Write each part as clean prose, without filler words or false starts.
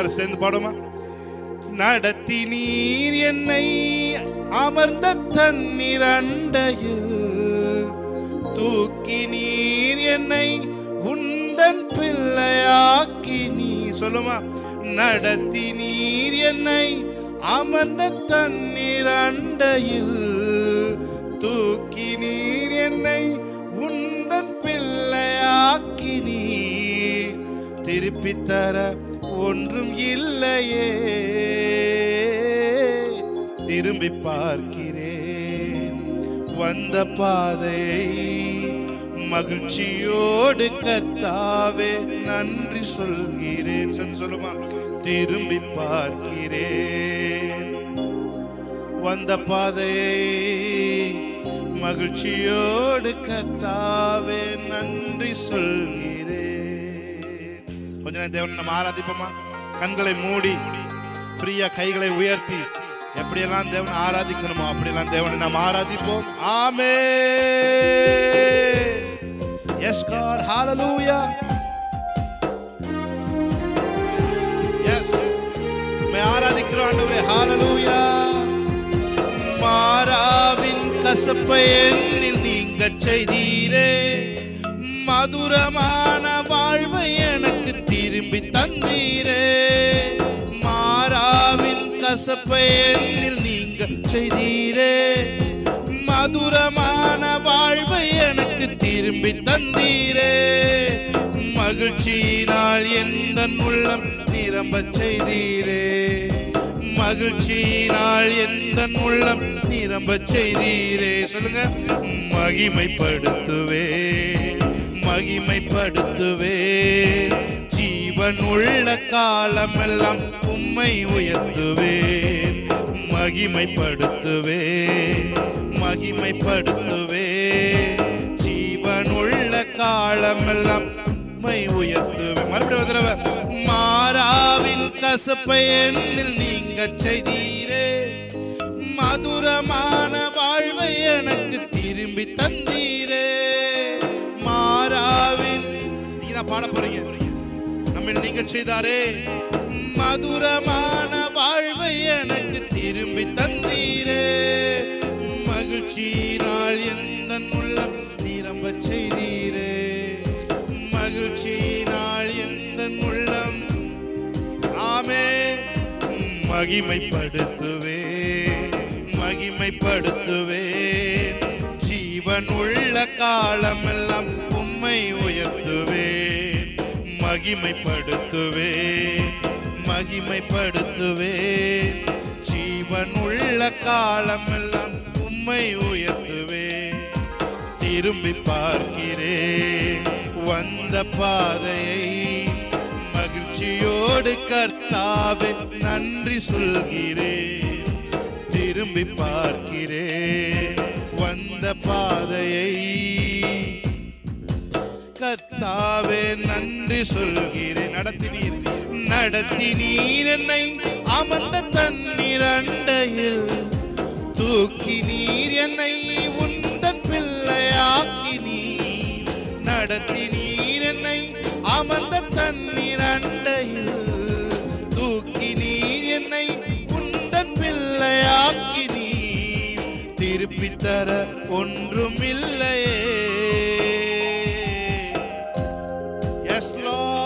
எல்லாரும் சேர்ந்து பாடுமா? நடத்தி நீர் என்னை அமர்ந்த தண்ணீர் அண்டையில், தூக்கி நீர் என்னை உந்தன் பிள்ளையாக்கி நீ. சொல்லுமா? நடத்தி நீர் என்னை அமர்ந்த தண்ணீர் அண்டையில், தூக்கி நீர் என்னை உந்தன் பிள்ளையாக்கி நீ. திருப்பி தர ஒன்றும் இல்லையே, திரும்பி பார்க்கிறேன் வந்த பாதையை, மகிழ்ச்சியோடு கர்த்தாவே நன்றி சொல்கிறேன். சொல்லுமா? திரும்பி பார்க்கிறேன் வந்த பாதையை, மகிழ்ச்சியோடு கர்த்தாவே நன்றி சொல்கிறேன். கொஞ்ச நேரம் தேவனை நம்ம ஆராதிப்போமா? கண்களை மூடி ஃப்ரீயா கைகளை உயர்த்தி எப்படியெல்லாம் தேவனை ஆராதிக்கணுமோ அப்படியெல்லாம் தேவனை நாம் ஆராதிப்போம். ஆமென். Yes God, hallelujah. Yes, மே ஆராதிக்கிறோம் ஆண்டவரே. hallelujah. மாறாவின் கசப்பை என்னில் நீங்க செய்தீரே, மதுரமான வாழ்வை எனக்கு திரும்பி தந்தீரே. மாறாவின் கசப்பை என்னில் நீங்க செய்தீரே, மதுரமான வாழ்வை எனக்கு திரும்பி தந்தீரே. மகிழ்ச்சியினால் எந்தன் உள்ளம் நிரம்ப செய்தீரே, மகிழ்ச்சியினால் எந்தன் உள்ளம் நிரம்ப செய்தீரே. சொல்லுங்க. மகிமைப்படுத்துவேன், மகிமைப்படுத்துவேன், ஜீவன் உள்ள காலமெல்லாம் உம்மை உயர்த்துவேன். மகிமைப்படுத்துவேன், மகிமைப்படுத்துவேன், ஜீவன் உள்ள காலமெல்லாம் உம்மை உயர்த்துவேன். மறுபடியும் ஒரு தடவை. மாறாவின் கசப்பை என்னில் நீங்க செய்தீரே, மதுரமான வாழ்வை எனக்கு திரும்பி தந்தீரே. மாறாவின் நீங்க தான் பாட போறீங்க. நம்ம நீங்க செய்தாரே, மதுரமான வாழ்வை எனக்கு திரும்பி தந்தீரே. மகிழ்ச்சியினால் எந்தன் உள்ளம் நிரம்ப செய்தீரே, மகிழ்ச்சியினால் எந்தன் உள்ளம். ஆமென். மகிமைப்படுத்துவேன், மகிமைப்படுத்துவேன், ஜீவன் உள்ள காலமெல்லாம் உம்மை உயர்த்துவேன். மகிமைப்படுத்துவேன், மகிமைப்படுத்துவேன், ஜீவன் உள்ள காலமெல்லாம் உம்மை உயர்த்துவேன். திரும்பி பார்க்கிறேன் வந்த பாதையை, மகிழ்ச்சியோடு கர்த்தாவே நன்றி சொல்கிறேன். திரும்பி பார்க்கிறேன் வந்த பாதையை, கர்த்தாவே நன்றி சொல்கிறேன். நடத்தினீர், நடத்தினீர் என்னை அமர்ந்த தண்ணீர் அண்டையில், தூக்கி நீர் என்னை உந்தன் பிள்ளையாக்கி நீர். நடத்தினீர் என்னை அமர்ந்த தண்ணீர் அண்டையில், தூக்கி நீர் என்னை உந்தன் பிள்ளையாக்கி நீர். திருப்பி தர ஒன்றும் இல்லையே. Yes Lord,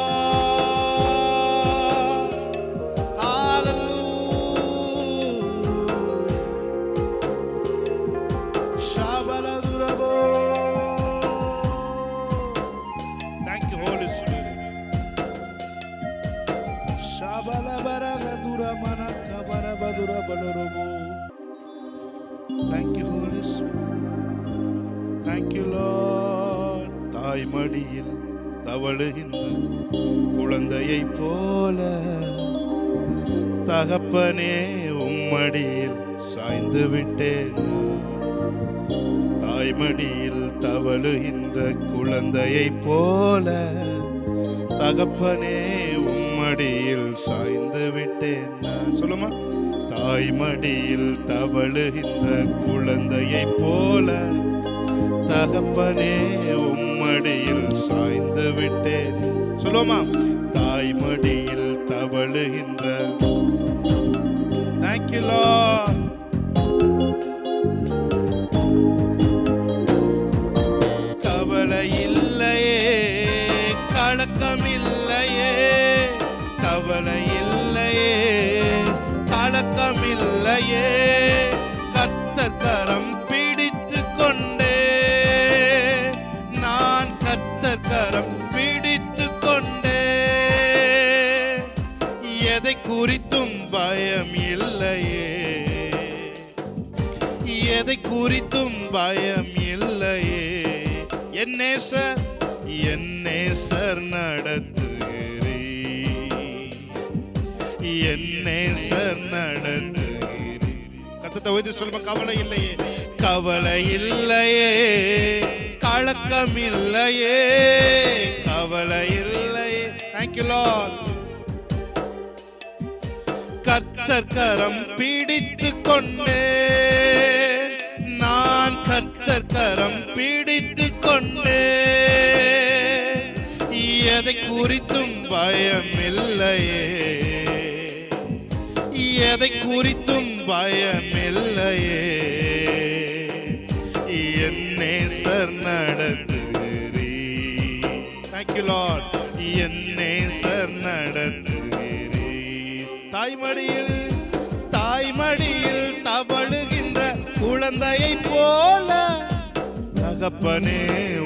hallelujah. Shabala durabo. Thank you Holy Spirit. Shabala baraga duramana kabara badura balorobo. Thank you Holy Spirit. Thank you Lord. தாய் மடியில் தவழுகின்ற குழந்தையை போல, தகப்பனே உம்மடியில் சாய்ந்து விட்டேன். தாய்மடியில் தவழுகின்ற குழந்தையை போல, தகப்பனே உம்மடியில் சாய்ந்து விட்டேன். சொல்லுமா? தாய்மடியில் தவழுகின்ற குழந்தையை போல, தகப்பனே உம்மடியில் சாய்ந்து விட்டேன். சொல்லுமா? தாய்மடியில் தவழுகின்ற. Thank you Lord. கவலை இல்லையே, கலக்கம் இல்லையே, கவலை இல்லையே, கலக்கம் இல்லையே, கர்த்தர் கரம் பிடித்து கொண்டே, நான் கர்த்தர் கரம் பிடித்து கொண்டே, எதை குறித்தும் பயம் இல்லையே, எதை குறித்தும் பயம் இல்லையே, என் நேசர் நடத்துகிறீர், என் நேசர் நடத்துகிறீர். கர்த்தரை உயர்த்தி சொல்லுங்க, கவலை இல்லையே, கவலை இல்லையே, கலக்கம் இல்லையே, கவலை இல்லையே. Thank you Lord. கர்த்தர் கரம் பிடித்து கொண்டே, நான் கர்த்தர் கரம் பிடித்து கொண்டே, எதை குறித்தும் பயம் இல்லையே, எதை குறித்தும் பயம் இல்லையே, என் நேசர் நடத்துகிறீர். Thank you Lord. என் நேசர் நடத்துகிறீர். தாய்மடியில் தவழுகின்ற குழந்தையை போல தகப்பனே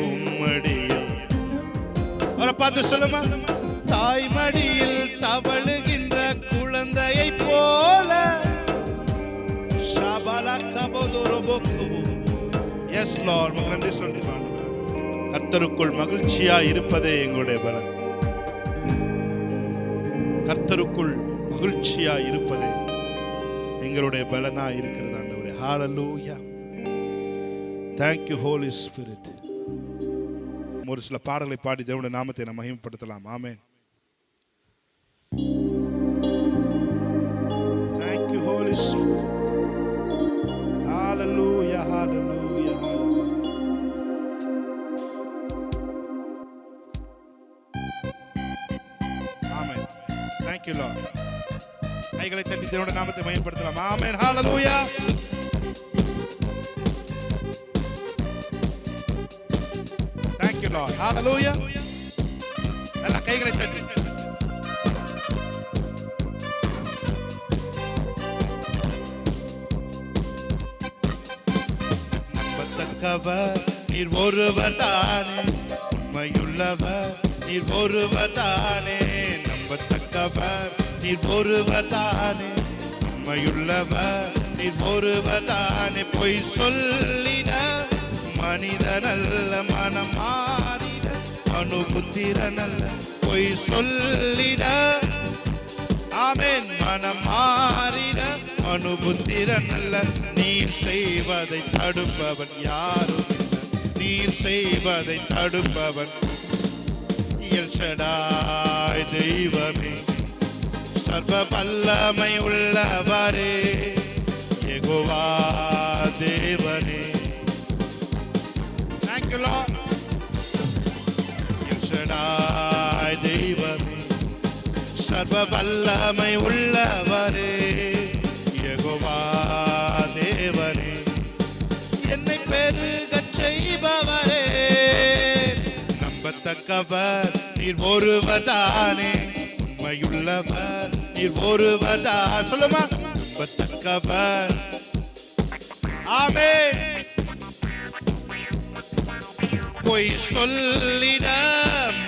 உம்மடியில். அவரை பார்த்து சொல்லுமா, தாய்மடியில் தவழுகின்ற குழந்தையை போல. எஸ் லார்ட், நன்றி சொல்லுங்க. கர்த்தருக்குள் மகிழ்ச்சியா இருப்பதே எங்களுடைய பலன். கர்த்தருக்குள் மகிழ்ச்சியா இருப்பதே எங்களுடைய பலனா இருக்கிறது ஆண்டவரே. ஹalleluya. Thank you Holy Spirit. ஒரு சில பாடல்களை பாடி தேவனுடைய நாமத்தை நாம் மகிமைப்படுத்தலாம். ஆமென். Thank you Holy Spirit. Hallelujah, hallelujah, hallelujah. Amen. Thank you Lord. கைகளை தட்டி தேவனுடைய நாமத்தை மகிமைப்படுத்தலாம். ஆமென். ஹalleluya. Thank you Lord. Hallelujah. நல்ல கைகளை தட்டி. நம்பத்தக்கவர் நீர் ஒருவர் தானே, உண்மையுள்ளவர் நீர் ஒருவர் தானே. நம்பத்தக்கவர் நீர் ஒருவர் தானே, உண்மையுள்ளவர் நீர் ஒருவர் தானே. பொய் சொல்லிட மனிதனல்ல, மனம் மாறிட அனுபுத்திரனல்ல. பொய் சொல்லிட ஆமென், மனம் மாறிட அனுபுத்திரனல்ல. நீர் செய்வதை தடுப்பவன் யாரும் இல்லை, நீர் செய்வதை தடுப்பவன் எல் ஷடாய் தெய்வமே, சர்வ வல்லமை உள்ளவரே, யெகோவா தேவனே. Thank you Lord. L Shaddai தெய்வமே, சர்வ வல்லமை உள்ளவரே, யெகோவா தேவனே. என்னை பெருகச் செய்பவரே, நம்பத்தக்கவர் நீர் ஒருவர் தானே, உண்மையுள்ளவர் நீர் ஒருவர் தான். சொல்லுமா, நம்பத்தக்கவர். ஆமென். பொய் சொல்லிட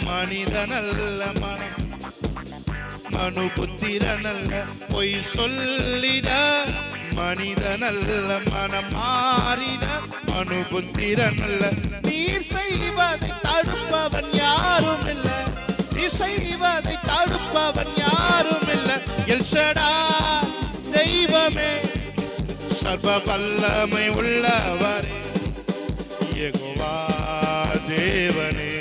மனிதனல்ல, மனுபுத்திரனல்ல. பொய் சொல்லிட மனிதனல்ல, மனம் மாறிட மனுபுத்திரனல்ல. நீர் செய்வதை தடுப்பவன் யாரும் இல்லை, நீ செய்வதை தடுப்பவன் யாரும் இல்லை. எல் ஷடாய் தெய்வமே, சர்வ வல்லமை உள்ளவரே, யெகோவா தேவனே.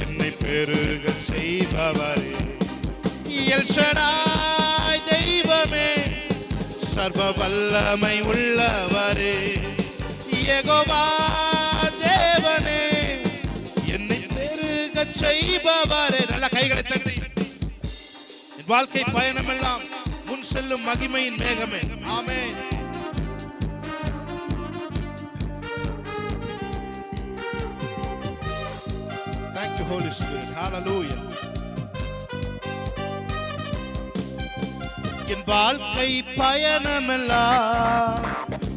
என்னை பெருக செய்பவரே, எல் ஷடாய் தெய்வமே, சர்வ வல்லமை உள்ளவரே, யெகோவா தேவனே. என்னை பெருக செய்பவரே. நல்ல கைகளை தட்டி வாழ்க்கை பயணம் எல்லாம் முன் செல்லும் மகிமையின் மேகமே. ஆமென். Thank you Holy Spirit. Hallelujah. என் வாழ்க்கை பயணம் எல்லாம்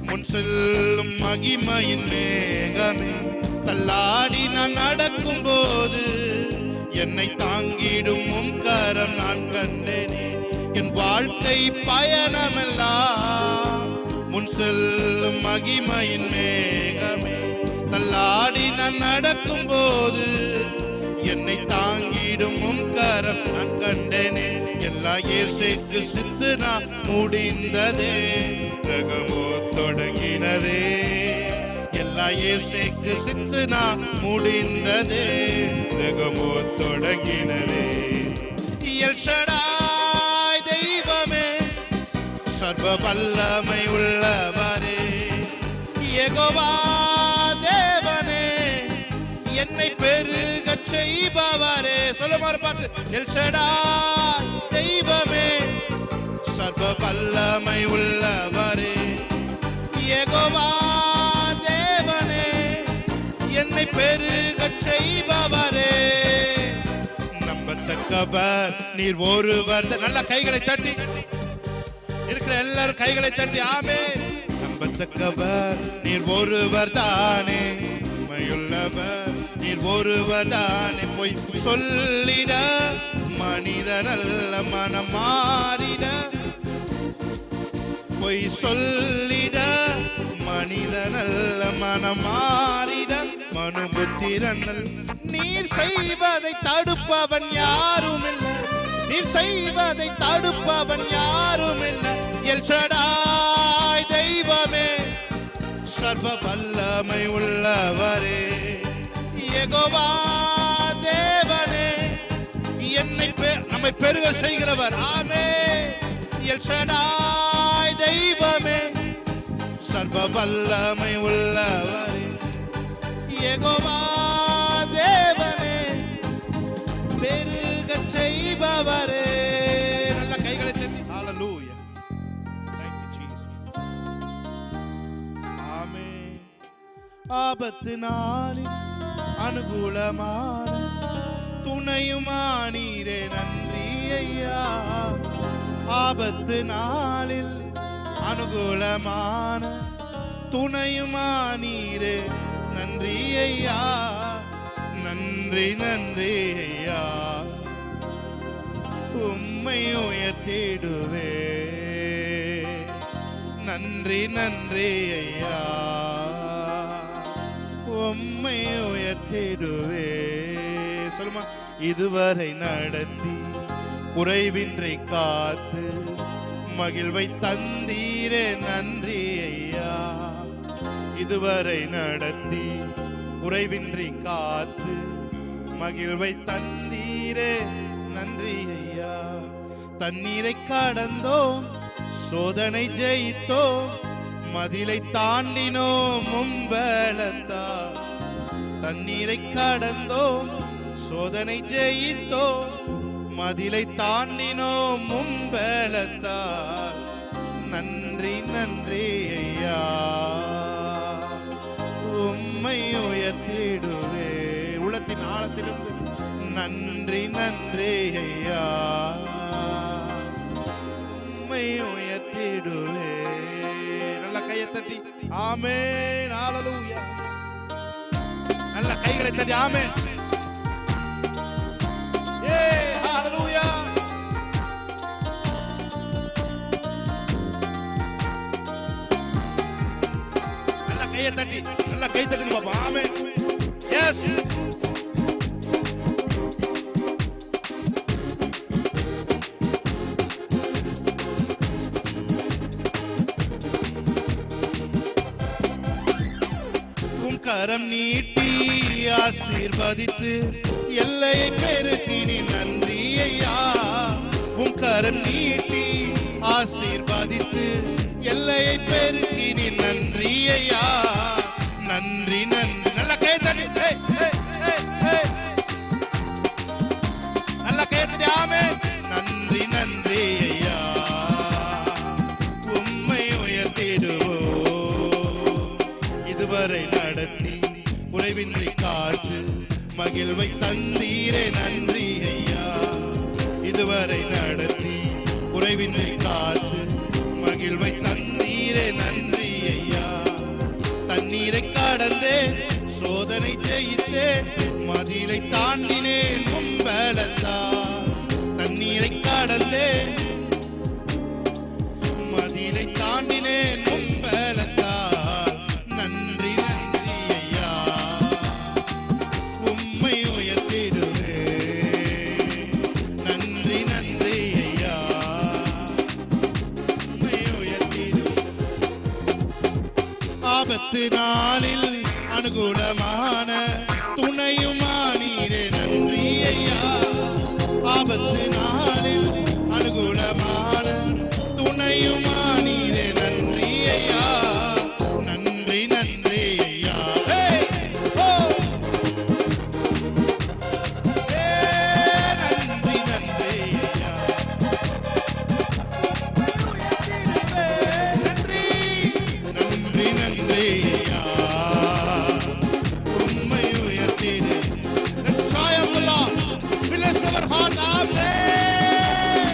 முன் செல்லும் மகிமையின் மேகமே. தள்ளாடி நான் நடக்கும் போது என்னை தாங்கிடும் உம் கரம் நான் கண்டேனே. என் வாழ்க்கை பயணமெல்லாம் முன் செல்லும் மகிமையின் மேகமே. தள்ளாடி நான் நடக்கும் போது என்னை தாங்கிடும் உம் கரம் நான் கண்டேனே. எல்லா இயேசுக்கு சித்து நான் முடிந்ததே, ரகமோ தொடங்கினதே. எல்லா இயேசுக்கு சித்து நான் முடிந்ததே, ரகமோ தொடங்கினதே. எல் ஷடாய் தெய்வமே, சர்வ வல்லமை உள்ளவரே. யெகோவா தேவனே, என்னை பெருகச் செய்பவரே. சொல்லுமாறு பார்த்து, எல் ஷடாய் தெய்வமே, சர்வ வல்லமை உள்ளவரே. யெகோவா தேவனே, என்னை பெருகச் செய்பவரே. நம்பத்தக்கவர் நீர் ஒருவர். நல்ல கைகளை தட்டி இருக்கிற எல்லாரும் கைகளை தட்டி ஆமென். நம்பத்தக்கவர் நீர் ஒருவர் தானே, உண்மையுள்ளவர் நீர் ஒருவர் தானே. போய் சொல்லிட மனிதனல்ல மனம் மாறிட, போய் சொல்லிட மனிதனல்ல மனம் மாறிட. மனுபுத்திரனல் நீர் செய்வதை தடுப்பவன் யாரும் இல்லை, நீர் செய்வதை தடுப்பவன் யாரும் இல்லை. எல் ஷடாய் தெய்வமே, சர்வ வல்லமை உள்ளவரே. யெகோவா தேவனே, என்னை நம்மை பெருக செய்கிறவர். ஆமென். எல் ஷடாய் தெய்வமே, சர்வ வல்லமை உள்ளவரே. யெகோவா தேவனே, பெருக செய்பவரே. நல்ல கைகளை தட்டி ஹalleluya. Thank you Jesus. ஆமென். ஆபத்து நாளில் அனுகூலமான துணையுமானீரே, நன்றி ஐயா. ஆபத்து நாளில் அனுகூலமான துணையுமானீரே, நன்றி ஐயா. நன்றி நன்றி ஐயா, உம்மை உயர்த்திடுவே. நன்றி நன்றி ஐயா, உம்மை உயர்த்திடுவே. சொல்லுமா. இதுவரை நடத்தி குறைவின்றி காத்து மகிழ்வை தந்தீரே, நன்றி ஐயா. இதுவரை நடத்தி குறைவின்றி காத்து மகிழ்வை தந்தீரே, நன்றி ஐயா. தண்ணீரை கடந்தோம், சோதனை ஜெயித்தோம், மதிலை தாண்டினோம் உம்பலத்தா. தண்ணீரை கடந்தோம், சோதனை ஜெயித்தோம், மதிலை தாண்டினோம் உம்பலத்தா. நன்றி நன்றி ஐயா, உம்மை உயர்த்திடுவே. உள்ளத்தின் ஆழத்திலிருந்து நன்றி நன்றி ஐயா, உம்மை உயர்த்திடுவே. நல்ல கையை தட்டி ஆமென். ஹalleluya. நல்ல கைகளை தட்டி ஆமென். ஹalleluya. நல்ல கையை தட்டி, நல்ல கை தட்டுங்க பாப்பா. ஆமென். எஸ். கரம் நீட்டி ஆசீர்வதித்து எல்லையை பெருக்கினி, நன்றி ஐயா. உன் கரம் நீட்டி ஆசீர்வதித்து எல்லையை பெருக்கினி, நன்றி ஐயா. நன்றி நன்றி. நல்ல கை தட்டி நல்ல கை தட்டி ஆமென். நன்றி நன்றி நடத்தி குறைவின்றி காத்து மகிழ்வை தந்தீரே நன்றி ஐயா. இதுவரை நடத்தி குறைவின்றி காத்து மகிழ்வை தந்தீரே நன்றி ஐயா. தண்ணீரை கடந்தேன் சோதனை ஜெயித்தேன் மதிலை தாண்டினேன் பலத்தால். தண்ணீரை கடந்தேன் மதிலை தாண்டினேன் பலத்தால். நன்றி நன்றி ஐயா உம்மை உயர்த்திடுவேன். நன்றி நன்றி ஐயா உம்மை உயர்த்திடுவேன். ஆபத்து நாளில் அனுகூலமான துணையுமானீரே நன்றி ஐயா. ஆபத்து நாளில் அனுகூலமான துணையுமானீரே நன்றி ஐயா. நன்றி நன்றி ஐயா. நன்றி நன்றி ஐயா. நன்றி நன்றி நன்றி ஐயா உம்மை உயர்த்திடு. Joy of the Lord fills our heart. Amen.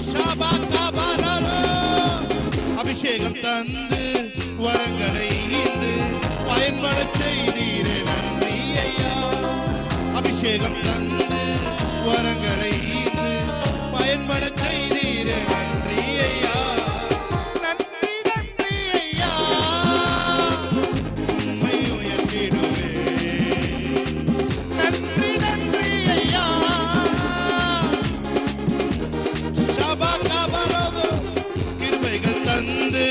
Shabakabararo. அபிஷேகம் தந்து வரங்களை ஈந்து பயன்பட செய்தீரே நன்றி ஐயா. அபிஷேகம் தந்து வரங்களை ஈந்து பயன்பட செய்தீரே நன்றி ஐயா. நன்றி நன்றி ஐயா உம்மை உயர்த்திடுவேன். நன்றி நன்றி ஐயா. சபகபரதோ கிருபைகள் தந்து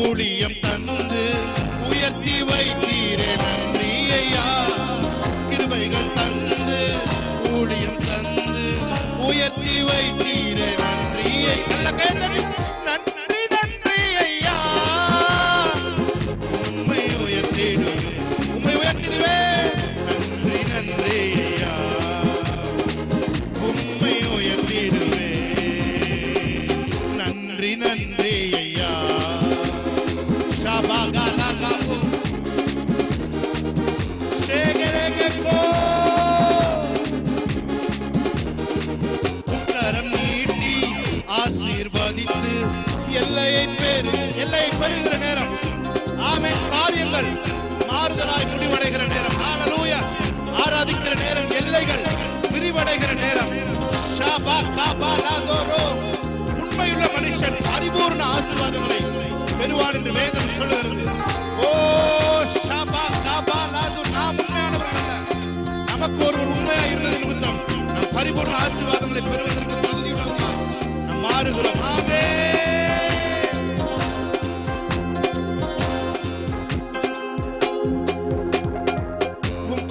ஊழியம் தந்து உயர்த்தி வைத்தீரே நன்றி ஐயா. கிருபைகள் தந்து ஊழியம் தந்து உயர்த்தி வைத்தீரே நன்றி. நல்ல கைதட்டி நன்றி நன்றி ஐயா உம்மை உயர்த்திடுவேன். உம்மை உயர்த்திடுவேன். நன்றி நன்றி ஐயா உம்மை உயர்த்திடுவேன். நன்றி நன்றி ஐயா. ஷபகலகபு ஷேகரகோ உக்கரம் நீட்டி ஆசீர்வதித்து எல்லையை பெறுகிற நேரம். ஆமென். காரியங்கள் மாறுதலாய் முடிவடைகிற நேரம். ஹalleluya. ஆராதிக்கிற நேரம். எல்லைகள் விரிவடைகிற நேரம். ஷபகபலதோரோ உண்மையுள்ள மனுஷன் பரிபூர்ண ஆசீர்வாதங்களை பெறுவான் என்று வேதம் சொல்லுகிறது. ஓ ஷபகபலது நாம் உண்மையானவர்கள் அல்ல. நமக்கு ஒருவர் உண்மையாக இருந்தது நிமித்தம் நாம் பரிபூர்ண ஆசீர்வாதங்களை பெறுவதற்கு தகுதியுள்ளவர்களாய் நாம் மாறுகிறோம். ஆமென்.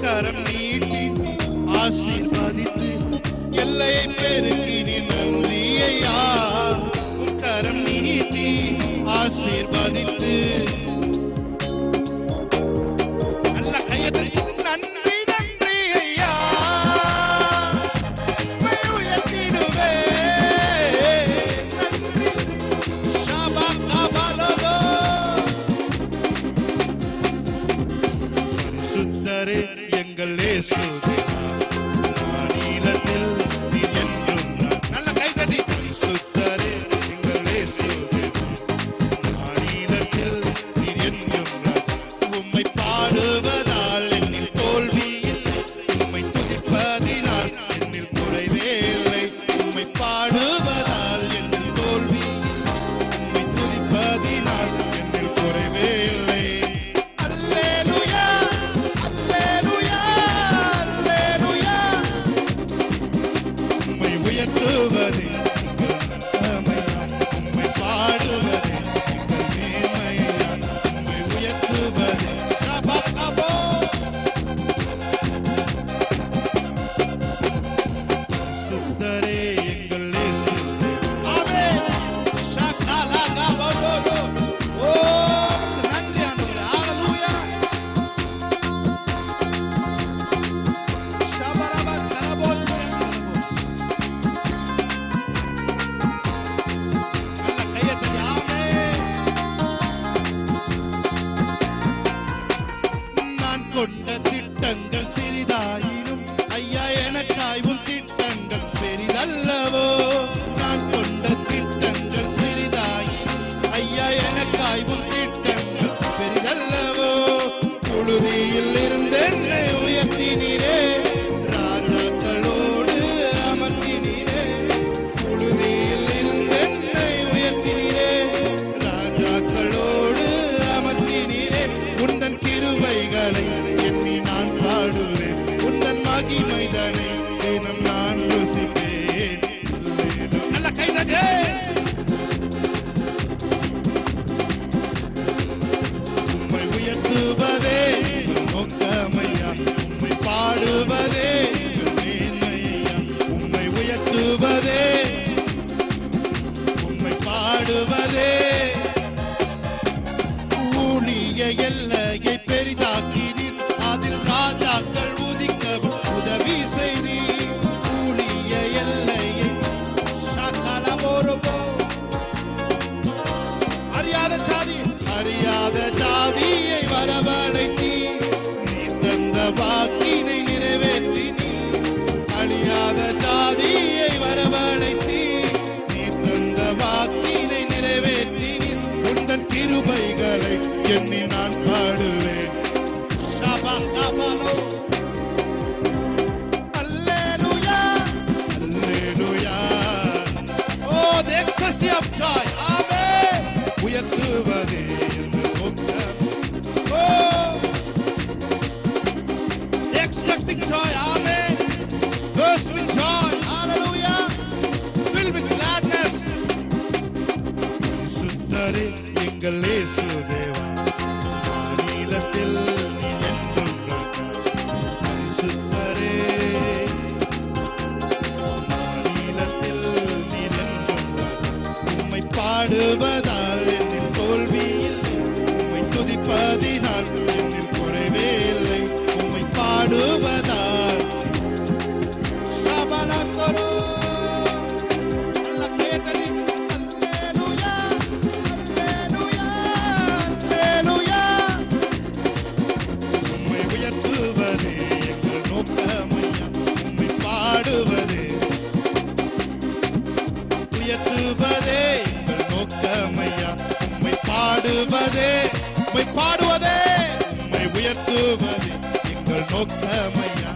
கரம் நீட்டி ஆசீர்வதித்து எல்லையை பெருக்கினி நன்றி ஐயா. கரம் நீட்டி ஆசீர்வதித்து நல்ல கையத்தை நன்றி நன்றி ஐயா உம்மை உயர்த்திடுவேன். நன்றி ஷபகபலதோ சுத்தரே எங்கள் இயேசு மாநிலத்தில் நீ என்றும் நல்ல கைதட்டி சுத்தரே எங்கள் இயேசு மாநிலத்தில் நீ என்றும் உம்மை பாடுவதால் என்னில் தோல்வி இல்லை. உம்மை துதிப்பதினால் என்னில் குறைவே இல்லை. உம்மை பாடுவதால் என்னில் தோல்வி இல்லை. உம்மை துதிப்பதினால் என்னில் குறைவே இல்லை. அல்லேலூயா அல்லேலூயா அல்லேலூயா கொண்ட திட்டங்கள் சிறிதாயினும் ஐயா எனக்காயும் திட்டங்கள் பெரிதல்லவோ. நான் கொண்ட திட்டங்கள் சிறிதாயினும் ஐயா எனக்காயும் திட்டங்கள் பெரிதல்லவோ. புழுதியில் இருந்து என்னை உயர்த்தினீரே, ராஜாக்களோடு அமர்த்தினீரே. புழுதியில் இருந்து என்னை உயர்த்தினீரே, ராஜாக்களோடு அமர்த்தினீரே. உந்தன் கிருபைகளை எண்ணி நான் பாடுவேன், உந்தன் மகிமைதனை தினம் நான் ருசிப்பேன். நல்ல கைதட்டே. உம்மை உயர்த்துவதே நோக்கமையா, உம்மை பாடுவதே மேன்மையா. உம்மை உயர்த்துவதே, உம்மை பாடுவதே. ஊழிய எல்லையை பெரிதாக்கினீர், அதில் ராஜாக்கள் உதிக்க உதவி செய்தீர். ஊழிய எல்லையை சகலபோரபோ அறியாத ஜாதி, அறியாத ஜாதியை வரவழைத்தீர். நீர் தந்த வாக்கினை நிறைவேற்றினீர். அழியாத ஜாதியை வரவழைத்தீர். நீர் தந்த வாக்கினை நிறைவேற்றினீர். உந்தன் கிருபைகளை எண்ணி நான் பாடுவேன். ஷபகபலோ அல்லேலூயா அல்லேலூயா. ஓ the ecstasy of joy. ஆமென். உயர்த்துவதே எங்கள் நோக்கம். ஓ the expecting joy. Amen. burst with joy. hallelujah. filled with gladness. சுத்தரே எங்கள் இயேசு தேவா, வானிலத்தில் நீ என்றும் ராஜா. சுத்தரே வானிலத்தில் நீ என்றும் ராஜா. உம்மை பாடுவதால் என்னில் தோல்வி இல்லை, உம்மை துதிப்பதினால் என்னில் குறைவே இல்லை. உம்மை பாடுவதால் சபலக்கரோ அல்ல கேட்டனி. அல்லேலூயா அல்லேலூயா அல்லேலூயா. உம்மை உயர்த்துவதே எங்கள் நோக்கமையா, உம்மை பாடுவதே உயர்த்துவதே எங்கள் நோக்கமையா. உம்மை பாடுவதே, உம்மை பாடுவதே, உம்மை உயர்த்துவதே எங்கள் நோக்கமையா.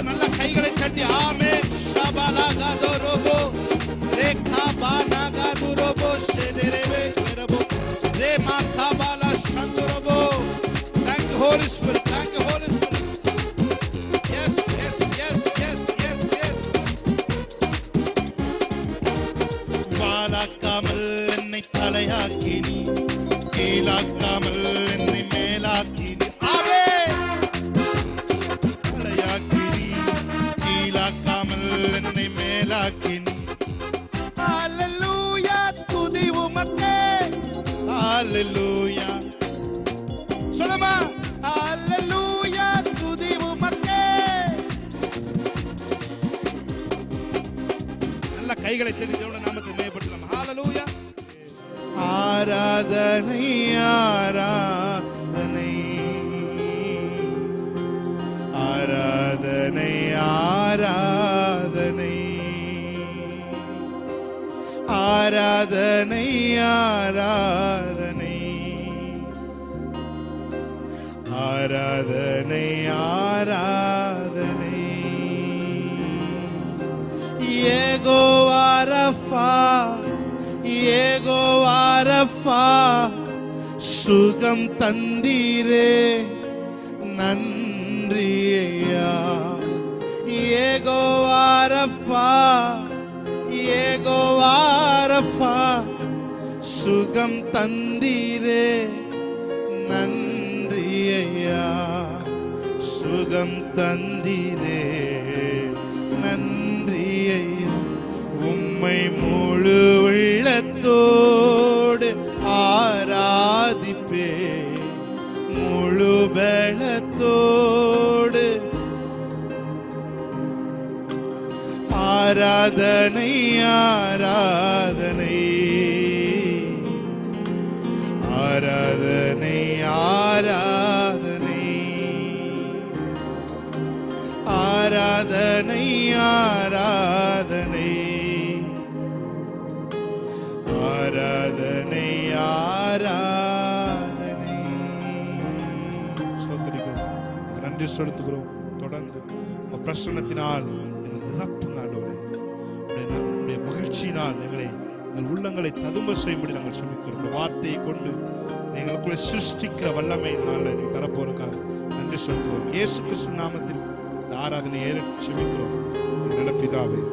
நல்ல கைகளை தட்டி ஆமென். ஷபலகதோரோபோ ரேகாபானகதுரோபோ ஷெதெரேபே கரபோ ரேமாகாபாலா ஷந்தரோபோ. Thank you Holy Spirit. Thank you Holy Spirit. Yes yes yes yes yes yes. வாலாக்காமல் என்னை தலையாக்கினி, கீழாக்காமல் என்னை மேலாக்கினி. ஆமென். தலையாக்கினி, கீழாக்காமல் என்னை மேலாக்கினி. ஹalleluya. துதி உமக்கே. ஹalleluya. சொல்லுமா. ஹalleluya. துதி உமக்கே. நல்ல கைகளை தட்டி தேவனுடைய நாமத்தை மேம்படுத்தலாம். ஹalleluya. ஆராதனை ஆராதனை ஆராதனை ஆராதனை ஆராதனை ஆராதனை ஆராதனை ஆராதனை. யெகோவா ரஃபா, யெகோவா ரஃபா, சுகம் தந்தீரே நன்றி ஐயா. யெகோவா ரஃபா, யெகோவா ரஃபா, சுகம் தந்தீரே நன்றி ஐயா. சுகம் தந்தீரே நன்றி ஐயா. உம்மை முழு உள்ளத்தோடு ஆராதிப்பே, முழு பலத்தோடு ஆராதனை ஆராதனை ஆராதனை. ஸ்தோத்திரிக்கிறோம், நன்றி செலுத்துகிறோம். தொடர்ந்து உங்க பிரசன்னத்தினால் நிரப்புங்க ஆண்டவரே. உடைய மகிழ்ச்சியினால் எங்கள் உள்ளங்களை ததும்ப செய்யும்படி நாங்கள் செபிக்கிறோம். இந்த வார்த்தையை கொண்டு எங்களுக்குள்ள சிருஷ்டிக்கிற வல்லமையினால் நீ தரப்போருக்காக நன்றி செலுத்துகிறோம். இயேசு கிறிஸ்து நாமத்தில் இந்த ஆராதனை ஏற செபிக்கிறோம் நல்ல பிதாவே.